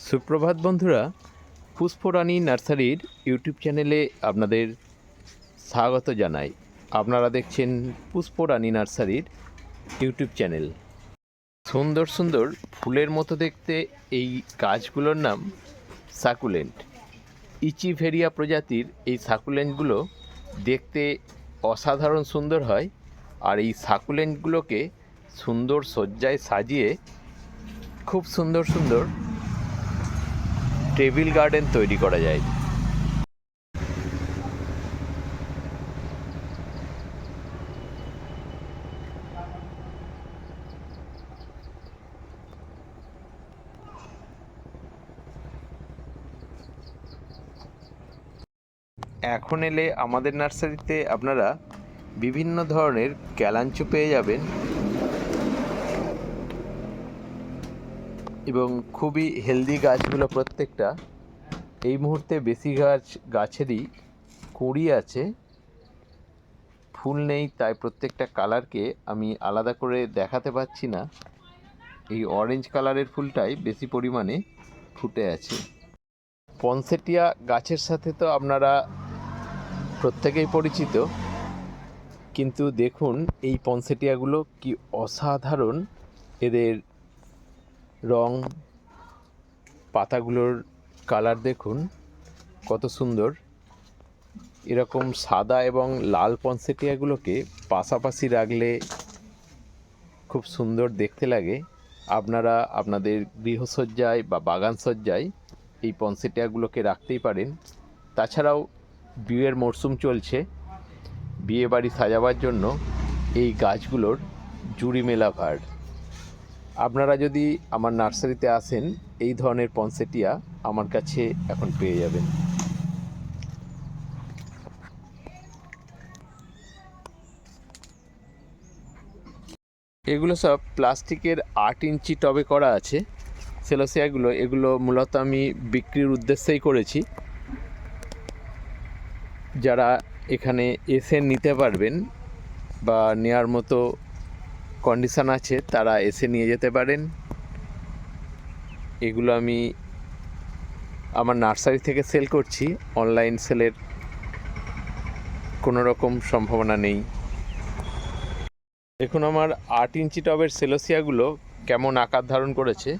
সুপ্রভাত বন্ধুরা, পুষ্পরানী নার্সারির ইউটিউব চ্যানেলে আপনাদের স্বাগত জানাই। আপনারা দেখছেন পুষ্পরানী নার্সারির ইউটিউব চ্যানেল। সুন্দর সুন্দর ফুলের মতো দেখতে এই গাছগুলোর নাম সাকুলেন্ট। ইচিভেরিয়া প্রজাতির এই সাকুলেন্টগুলো দেখতে অসাধারণ সুন্দর হয়, আর এই সাকুলেন্টগুলোকে সুন্দর সজ্জায় সাজিয়ে খুব সুন্দর সুন্দর টেবিল গার্ডেন তৈরি করা যায়। এখন এলে আমাদের নার্সারিতে আপনারা বিভিন্ন ধরনের ক্যালাঞ্চো পেয়ে যাবেন এবং খুবই হেলদি গাছগুলো প্রত্যেকটা। এই মুহূর্তে বেশি গাছেরই কুঁড়ি আছে, ফুল নেই, তাই প্রত্যেকটা কালারকে আমি আলাদা করে দেখাতে পাচ্ছি না। এই অরেঞ্জ কালারের ফুলটাই বেশি পরিমাণে ফুটে আছে। পনসেটিয়া গাছের সাথে তো আপনারা প্রত্যেকেই পরিচিত, কিন্তু দেখুন এই পনসেটিয়াগুলো কি অসাধারণ। এদের রং, পাতাগুলোর কালার দেখুন কত সুন্দর। এরকম সাদা এবং লাল পনসেটিয়াগুলোকে পাশাপাশি রাখলে খুব সুন্দর দেখতে লাগে। আপনারা আপনাদের গৃহসজ্জায় বা বাগান সজ্জায় এই পনসেটিয়াগুলোকে রাখতেই পারেন। তাছাড়াও বিয়ের মরশুম চলছে, বিয়ে বাড়ি সাজাবার জন্য এই গাছগুলোর জুড়ি মেলা ভার। আপনারা যদি আমার নার্সারিতে আসেন, এই ধরনের পনসেটিয়া আমার কাছে এখন পেয়ে যাবেন। এগুলো সব প্লাস্টিকের 8 ইঞ্চি টবে করা আছে সেলোসিয়াগুলো। এগুলো মূলত আমি বিক্রির উদ্দেশ্যেই করেছি। যারা এখানে এসে নিতে পারবেন বা নেওয়ার মতো কন্ডিশান আছে, তারা এসে নিয়ে যেতে পারেন। এগুলো আমি আমার নার্সারি থেকে সেল করছি, অনলাইন সেলের কোনো রকম সম্ভাবনা নেই। দেখুন আমার 8 ইঞ্চি টবের সেলোসিয়াগুলো কেমন আকার ধারণ করেছে।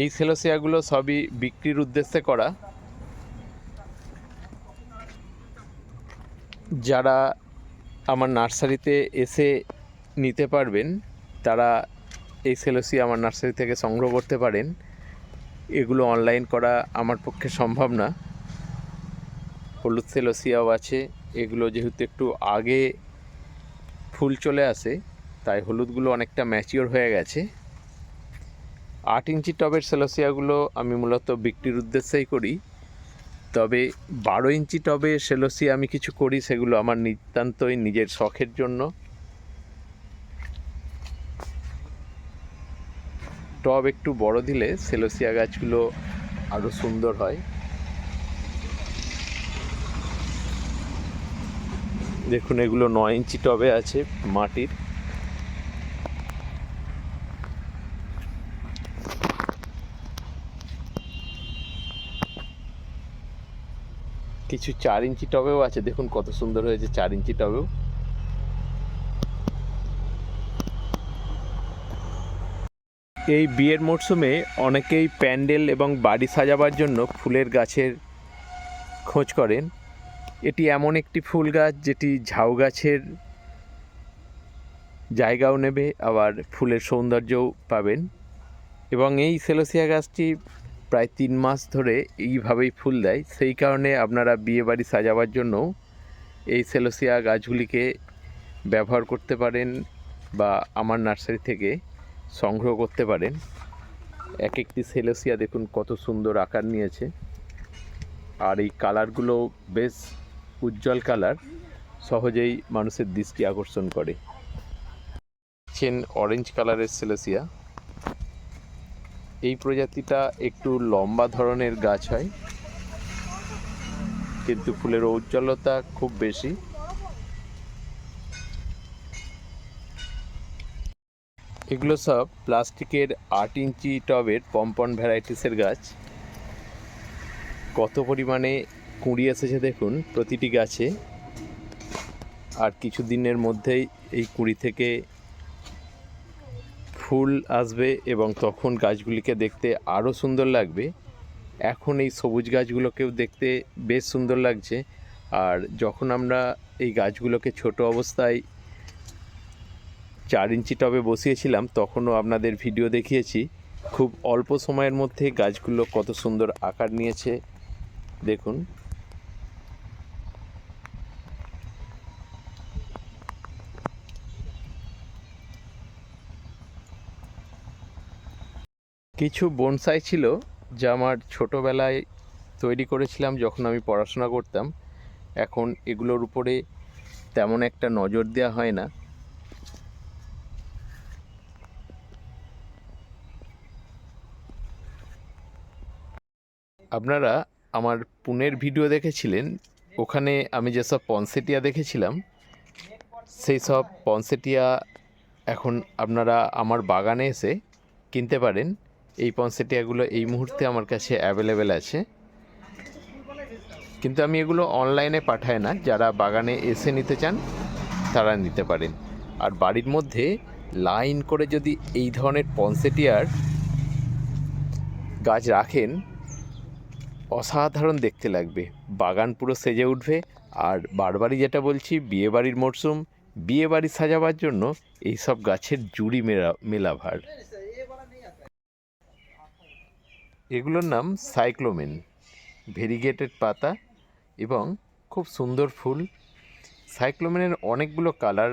এই সেলোসিয়াগুলো সবই বিক্রির উদ্দেশ্যে করা। যারা আমার নার্সারিতে এসে নিতে পারবেন তারা এই সেলোসিয়া আমার নার্সারি থেকে সংগ্রহ করতে পারেন। এগুলো অনলাইন করা আমার পক্ষে সম্ভব না। হলুদ সেলোসিয়াও আছে। এগুলো যেহেতু একটু আগে ফুল চলে আসে, তাই হলুদগুলো অনেকটা ম্যাচিওর হয়ে গেছে। 8 ইঞ্চি টবের সেলোসিয়াগুলো আমি মূলত বিক্রির উদ্দেশ্যেই করি। তবে 12 ইঞ্চি টবে সেলোসিয়া আমি কিছু করি, সেগুলো আমার নিতান্তই নিজের শখের জন্য। টব একটু বড় দিলে সেলোসিয়া গাছগুলো আরও সুন্দর হয়। দেখুন এগুলো 9 ইঞ্চি টবে আছে মাটির। কিছু 4 ইঞ্চি টবেও আছে, দেখুন কত সুন্দর হয়েছে 4 ইঞ্চি টবেও। এই বিয়ের মরশুমে অনেকেই প্যান্ডেল এবং বাড়ি সাজাবার জন্য ফুলের গাছের খোঁজ করেন। এটি এমন একটি ফুল গাছ যেটি ঝাউ গাছের জায়গাও নেবে, আবার ফুলের সৌন্দর্যও পাবেন। এবং এই সেলোসিয়া গাছটি প্রায় 3 মাস ধরে এইভাবেই ফুল দেয়। সেই কারণে আপনারা বিয়ে বাড়ি সাজাবার জন্য এই সেলোসিয়া গাছগুলিকে ব্যবহার করতে পারেন বা আমার নার্সারি থেকে সংগ্রহ করতে পারেন। এক একটি সেলোসিয়া দেখুন কত সুন্দর আকার নিয়েছে, আর এই কালারগুলো বেশ উজ্জ্বল কালার, সহজেই মানুষের দৃষ্টি আকর্ষণ করে। অরেঞ্জ কালারের সেলোসিয়া, এই প্রজাতিটা একটু লম্বা ধরনের গাছ হয়, কিন্তু ফুলের উজ্জ্বলতা খুব বেশি। এগুলো সব প্লাস্টিকের 8 ইঞ্চি টবের পম্পন ভ্যারাইটিসের গাছ। কত পরিমাণে কুঁড়ি এসেছে দেখুন প্রতিটি গাছে। আর কিছু দিনের মধ্যেই এই কুঁড়ি থেকে ফুল আসবে এবং তখন গাছগুলিকে দেখতে আরও সুন্দর লাগবে। এখন এই সবুজ গাছগুলোকেও দেখতে বেশ সুন্দর লাগছে। আর যখন আমরা এই গাছগুলোকে ছোট অবস্থায় 4 ইঞ্চি টবে বসিয়েছিলাম তখনও আপনাদের ভিডিও দেখিয়েছি। খুব অল্প সময়ের মধ্যে গাছগুলো কত সুন্দর আকার নিয়েছে দেখুন। কিছু বনসাই ছিল যা আমার ছোটোবেলায় তৈরি করেছিলাম যখন আমি পড়াশোনা করতাম। এখন এগুলোর উপরে তেমন একটা নজর দেওয়া হয় না। আপনারা আমার পুনের ভিডিও দেখেছিলেন, ওখানে আমি যেসব পনসেটিয়া দেখেছিলাম সেই সব পনসেটিয়া এখন আপনারা আমার বাগানে এসে কিনতে পারেন। এই পনসেটিয়াগুলো এই মুহূর্তে আমার কাছে অ্যাভেলেবেল আছে, কিন্তু আমি এগুলো অনলাইনে পাঠাই না। যারা বাগানে এসে নিতে চান তারা নিতে পারেন। আর বাড়ির মধ্যে লাইন করে যদি এই ধরনের পনসেটিয়ার গাছ রাখেন অসাধারণ দেখতে লাগবে, বাগান পুরো সেজে উঠবে। আর বারবারই যেটা বলছি, বিয়েবাড়ির মরশুম, বিয়েবাড়ি সাজাবার জন্য এই সব গাছের জুড়ি মেলা ভার। এগুলোর নাম সাইক্লোমেন, ভেরিগেটেড পাতা এবং খুব সুন্দর ফুল। সাইক্লোমেনের অনেকগুলো কালার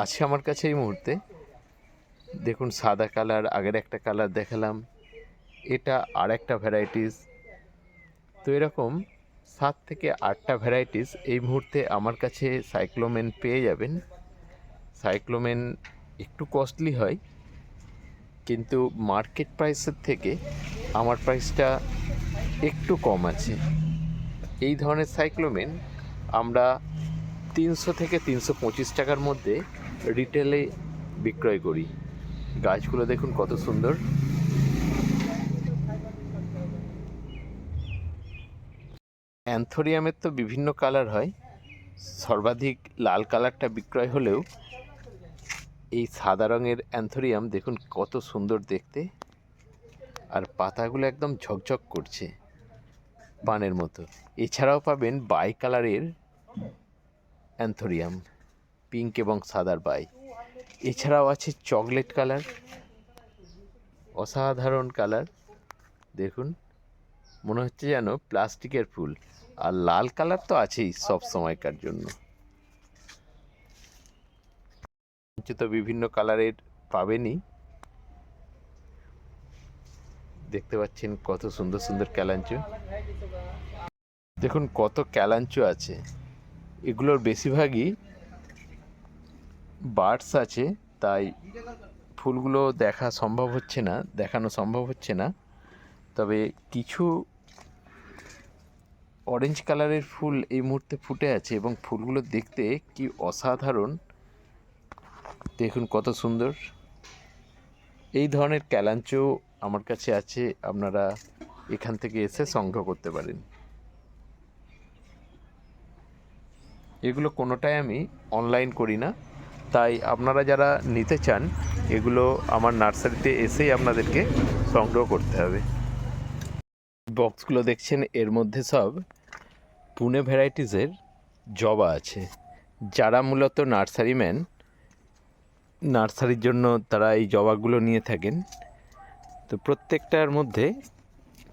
আছে আমার কাছে এই মুহূর্তে। দেখুন সাদা কালার, আগের একটা কালার দেখালাম, এটা আর একটা ভ্যারাইটিস। তো এরকম 7 থেকে 8টা ভ্যারাইটিস এই মুহূর্তে আমার কাছে সাইক্লোমেন পেয়ে যাবেন। সাইক্লোমেন একটু কস্টলি হয়, কিন্তু মার্কেট প্রাইসের থেকে আমার প্রাইসটা একটু কম আছে। এই ধরনের সাইক্লোমেন আমরা 300 থেকে 325 টাকার মধ্যে রিটেলে বিক্রয় করি। গাছগুলো দেখুন কত সুন্দর। অ্যান্থোরিয়ামের তো বিভিন্ন কালার হয়, সর্বাধিক লাল কালারটা বিক্রয় হলেও এই সাদা রঙের অ্যান্থোরিয়াম দেখুন কত সুন্দর দেখতে। আর পাতাগুলো একদম ঝকঝক করছে পানের মতো। এছাড়াও পাবেন বাই কালারের অ্যান্থোরিয়াম, পিঙ্ক এবং সাদার বাই। এছাড়াও আছে চকলেট কালার, অসাধারণ কালার দেখুন, মনে হচ্ছে যেন প্লাস্টিকের ফুল। আর লাল কালার তো আছেই সব সময়কার জন্য। তো বিভিন্ন কালারের পাবেনই। দেখতে পাচ্ছেন কত সুন্দর সুন্দর ক্যালাঞ্চো, দেখুন কত ক্যালাঞ্চো আছে। এগুলোর বেশিরভাগই বার্ডস আছে, তাই ফুলগুলো দেখানো সম্ভব হচ্ছে না। তবে কিছু অরেঞ্জ কালারের ফুল এই মুহূর্তে ফুটে আছে এবং ফুলগুলো দেখতে কি অসাধারণ, দেখুন কত সুন্দর। এই ধরনের ক্যালাঞ্চো আমার কাছে আছে, আপনারা এখান থেকে এসে সংগ্রহ করতে পারেন। এগুলো কোনোটাই আমি অনলাইন করি না, তাই আপনারা যারা নিতে চান এগুলো আমার নার্সারিতে এসেই আপনাদেরকে সংগ্রহ করতে হবে। বক্সগুলো দেখছেন, এর মধ্যে সব পুনে ভ্যারাইটিসের জবা আছে। যারা মূলত নার্সারিম্যান, নার্সারির জন্য তারা এই জবাগুলো নিয়ে থাকেন। তো প্রত্যেকটার মধ্যে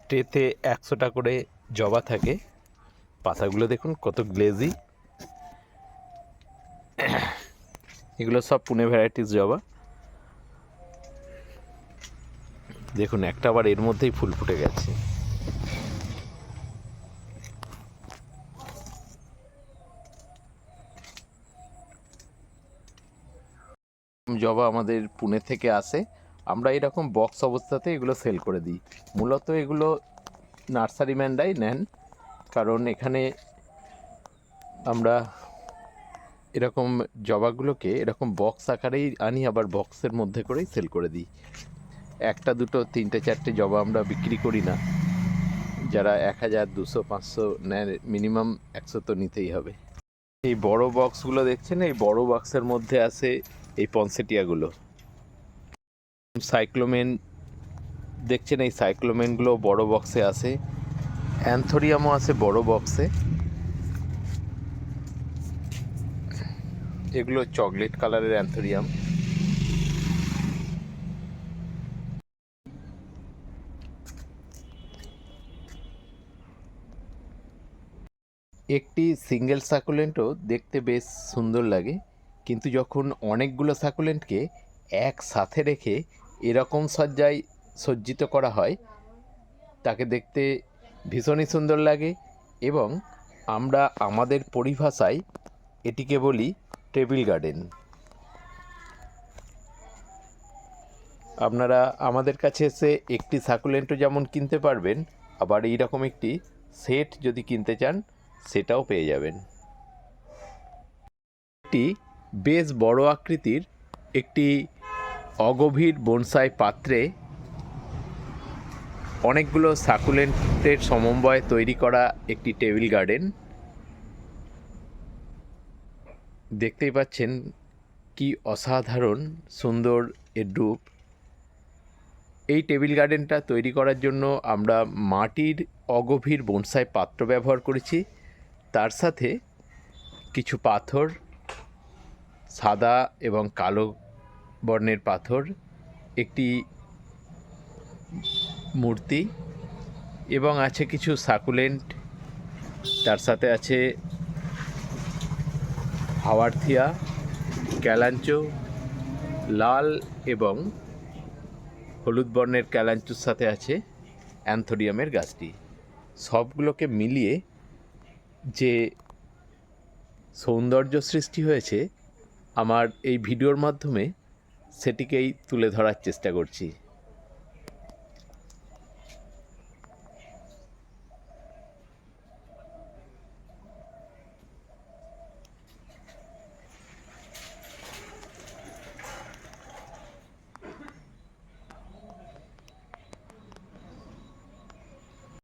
ট্রেতে 100টা করে জবা থাকে। পাতাগুলো দেখুন কত গ্লেজি। এগুলো সব পুনে ভ্যারাইটিস জবা। দেখুন একটা আবার এর মধ্যেই ফুল ফুটে গেছে। জবা আমাদের পুনে থেকে আসে, আমরা এরকম বক্স অবস্থাতে এগুলো সেল করে দিই। মূলত এগুলো নার্সারিম্যানরাই নেন, কারণ এখানে আমরা এরকম জবাগুলোকে এরকম বক্স আকারেই আনি, আবার বক্সের মধ্যে করেই সেল করে দিই। একটা দুটো তিনটে চারটে জবা আমরা বিক্রি করি না। যারা 1000, 200, 500 নেয়, মিনিমাম 100 তো নিতেই হবে। এই বড় বক্সগুলো দেখছেন, এই বড় বক্সের মধ্যে আছে এই পনসেটিয়াগুলো। সাইক্লোমেন দেখছেন, এই সাইক্লোমেনগুলো বড় বক্সে আছে। অ্যান্থোরিয়ামও আছে বড় বক্সে। এগুলো চকলেট কালারের অ্যান্থোরিয়াম। একটি সিঙ্গেল সাকুলেন্টও দেখতে বেশ সুন্দর লাগে, কিন্তু যখন অনেকগুলো সাকুলেন্টকে একসাথে রেখে এরকম সজ্জায় সজ্জিত করা হয়, তাকে দেখতে ভীষণই সুন্দর লাগে। এবং আমরা আমাদের পরিভাষায় এটিকে বলি টেবিল গার্ডেন। আপনারা আমাদের কাছে এসে একটি সাকুলেন্টও যেমন কিনতে পারবেন, আবার এইরকম একটি সেট যদি কিনতে চান সেটাও পেয়ে যাবেন। একটি বেশ বড় আকৃতির একটি অগভীর বনসাই পাত্রে অনেকগুলো সাকুলেন্টের সমন্বয়ে তৈরি করা একটি টেবিল গার্ডেন। দেখতেই পাচ্ছেন কি অসাধারণ সুন্দর এর রূপ। এই টেবিল গার্ডেনটা তৈরি করার জন্য আমরা মাটির অগভীর বনসাই পাত্র ব্যবহার করেছি, তার সাথে কিছু পাথর, সাদা এবং কালো বর্ণের পাথর, একটি মূর্তি এবং আছে কিছু সাকুলেন্ট, তার সাথে আছে হাওয়ার্থিয়া, ক্যালাঞ্চো, লাল এবং হলুদ বর্ণের ক্যালাঞ্চোর সাথে আছে অ্যান্থোরিয়ামের গাছটি। সবগুলোকে মিলিয়ে যে সৌন্দর্য সৃষ্টি হয়েছে, আমার এই ভিডিওর মাধ্যমে সেটিকেই তুলে ধরার চেষ্টা করছি।